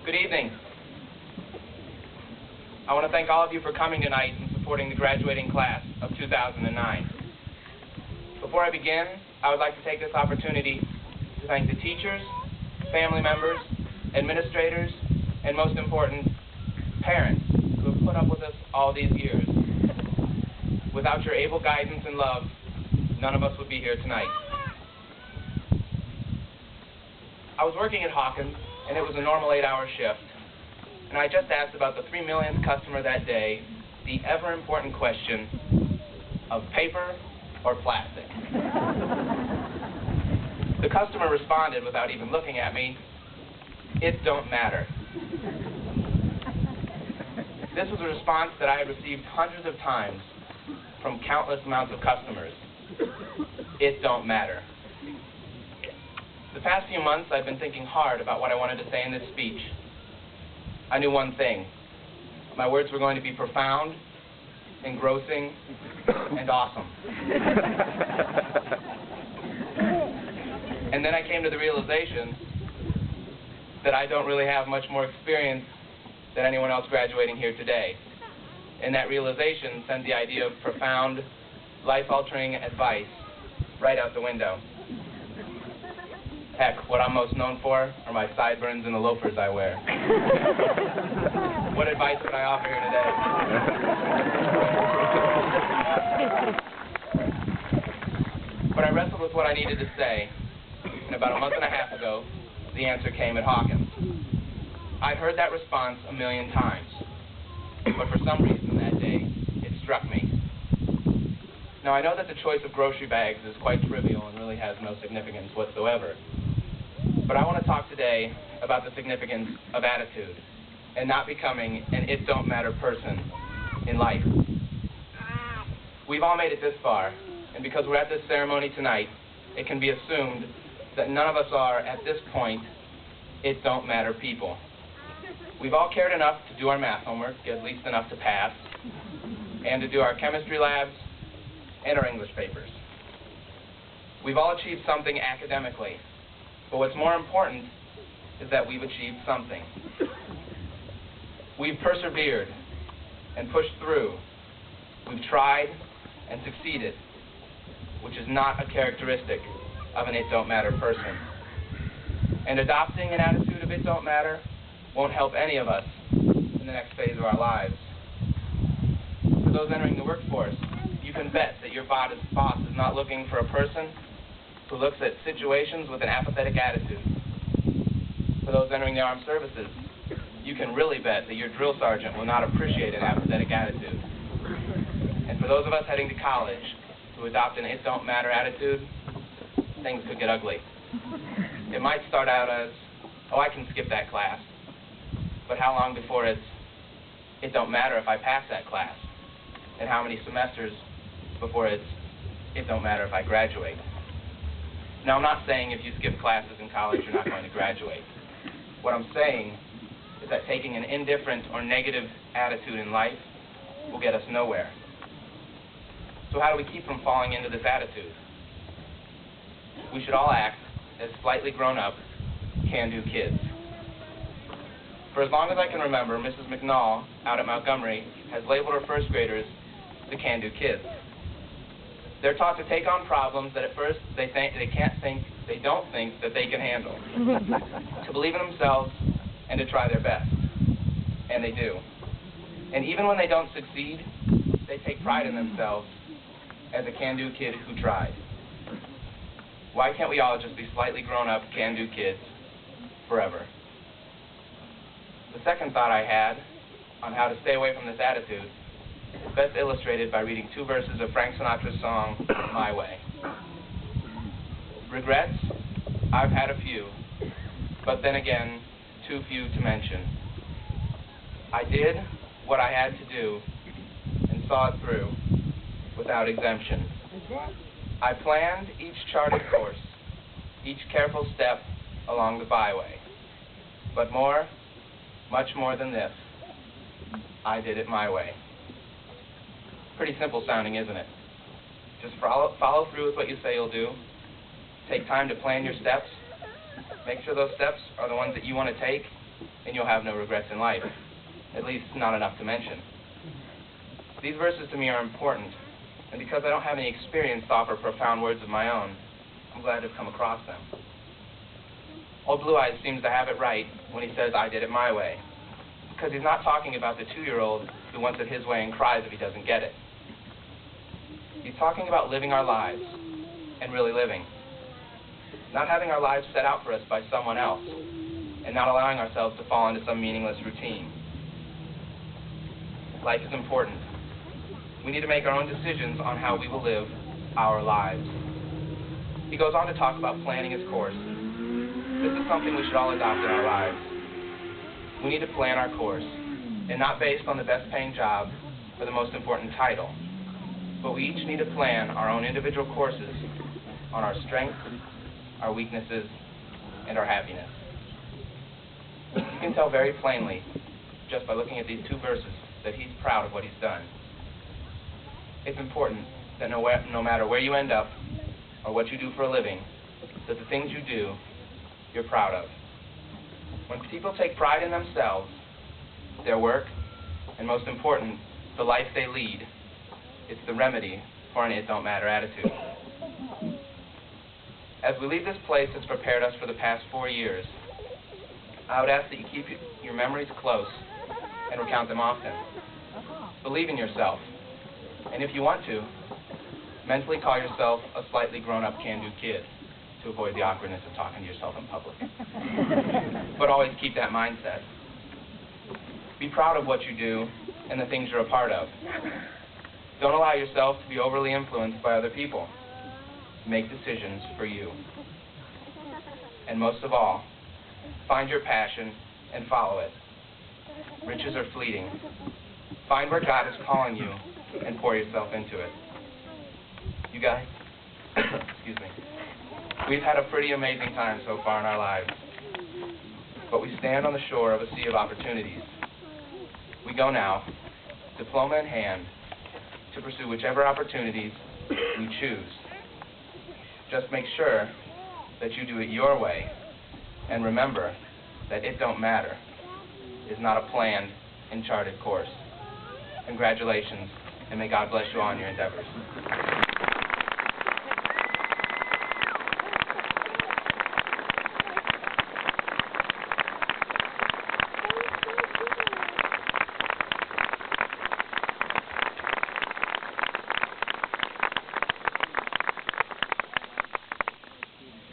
Good evening. I want to thank all of you for coming tonight and supporting the graduating class of 2009. Before I begin, I would like to take this opportunity to thank the teachers, family members, administrators, and most important, parents who have put up with us all these years. Without your able guidance and love, none of us would be here tonight. I was working at Hawkins, and it was a normal 8-hour shift. And I just asked about the 3 millionth customer that day the ever-important question of paper or plastic. The customer responded without even looking at me, "It don't matter." This was a response that I had received hundreds of times from countless amounts of customers. It don't matter. The past few months, I've been thinking hard about what I wanted to say in this speech. I knew one thing. My words were going to be profound, engrossing, and awesome. And then I came to the realization that I don't really have much more experience than anyone else graduating here today. And that realization sent the idea of profound, life-altering advice right out the window. Heck, what I'm most known for are my sideburns and the loafers I wear. What advice could I offer here today? But I wrestled with what I needed to say, and about a month and a half ago, the answer came at Hawkins. I'd heard that response a million times, but for some reason that day, it struck me. Now, I know that the choice of grocery bags is quite trivial and really has no significance whatsoever. But I want to talk today about the significance of attitude and not becoming an it-don't-matter person in life. We've all made it this far, and because we're at this ceremony tonight, it can be assumed that none of us are, at this point, it-don't-matter people. We've all cared enough to do our math homework, at least enough to pass, and to do our chemistry labs and our English papers. We've all achieved something academically. But what's more important is that we've achieved something. We've persevered and pushed through. We've tried and succeeded, which is not a characteristic of an it-don't-matter person. And adopting an attitude of it-don't-matter won't help any of us in the next phase of our lives. For those entering the workforce, you can bet that your boss is not looking for a person who looks at situations with an apathetic attitude. For those entering the armed services, you can really bet that your drill sergeant will not appreciate an apathetic attitude. And for those of us heading to college who adopt an it-don't-matter attitude, things could get ugly. It might start out as, "Oh, I can skip that class." But how long before it don't matter if I pass that class? And how many semesters before it don't matter if I graduate? Now, I'm not saying if you skip classes in college, you're not going to graduate. What I'm saying is that taking an indifferent or negative attitude in life will get us nowhere. So how do we keep from falling into this attitude? We should all act as slightly grown-up, can-do kids. For as long as I can remember, Mrs. McNall out at Montgomery has labeled her first graders the can-do kids. They're taught to take on problems that at first they don't think that they can handle. To believe in themselves and to try their best. And they do. And even when they don't succeed, they take pride in themselves as a can-do kid who tried. Why can't we all just be slightly grown-up can-do kids forever? The second thought I had on how to stay away from this attitude is best illustrated by reading 2 verses of Frank Sinatra's song, My Way. Regrets? I've had a few, but then again, too few to mention. I did what I had to do and saw it through without exemption. I planned each charted course, each careful step along the byway. But more, much more than this, I did it my way. Pretty simple sounding, isn't it? Just follow through with what you say you'll do. Take time to plan your steps. Make sure those steps are the ones that you want to take. and you'll have no regrets in life, at least not enough to mention. These verses to me are important, and because I don't have any experience to offer profound words of my own, I'm glad to have come across them. Old Blue Eyes seems to have it right when he says, "I did it my way," because he's not talking about the 2-year-old who wants it his way and cries if he doesn't get it. He's talking about living our lives, and really living. Not having our lives set out for us by someone else, and not allowing ourselves to fall into some meaningless routine. Life is important. We need to make our own decisions on how we will live our lives. He goes on to talk about planning his course. This is something we should all adopt in our lives. We need to plan our course, and not based on the best paying job or the most important title, but we each need to plan our own individual courses on our strengths, our weaknesses, and our happiness. You can tell very plainly, just by looking at these 2 verses, that he's proud of what he's done. It's important that no matter where you end up or what you do for a living, that the things you do, you're proud of. When people take pride in themselves, their work, and most important, the life they lead, it's the remedy for an it don't matter attitude. As we leave this place that's prepared us for the past 4 years, I would ask that you keep your memories close and recount them often. Believe in yourself, and if you want to, mentally call yourself a slightly grown-up can-do kid to avoid the awkwardness of talking to yourself in public. But always keep that mindset. Be proud of what you do and the things you're a part of. Don't allow yourself to be overly influenced by other people. Make decisions for you. And most of all, find your passion and follow it. Riches are fleeting. Find where God is calling you and pour yourself into it. You guys, excuse me, we've had a pretty amazing time so far in our lives, but we stand on the shore of a sea of opportunities. We go now, diploma in hand, to pursue whichever opportunities we choose. Just make sure that you do it your way, and remember that it don't matter is not a planned and charted course. Congratulations, and may God bless you all in your endeavors.